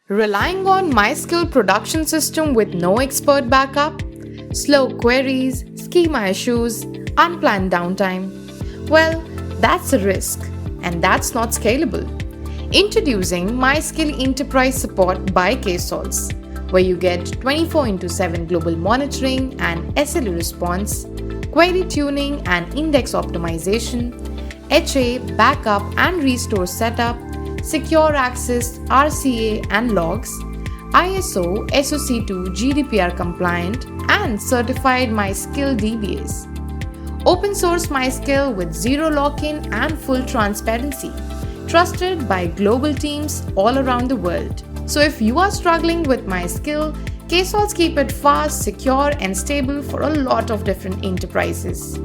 Relying on MySQL production system with no expert backup, slow queries, schema issues, unplanned downtime. Well, that's a risk, and that's not scalable. Introducing MySQL Enterprise Support by Ksolves, where you get 24/7 global monitoring and SLA response, query tuning and index optimization, HA backup and restore setup, secure access, RCA and logs, ISO SOC2 GDPR compliant, and certified MySQL DBAs. Open source MySQL with zero lock-in and full transparency, trusted by global teams all around the world. So if you are struggling with MySQL, Ksolves keep it fast, secure, and stable for a lot of different enterprises.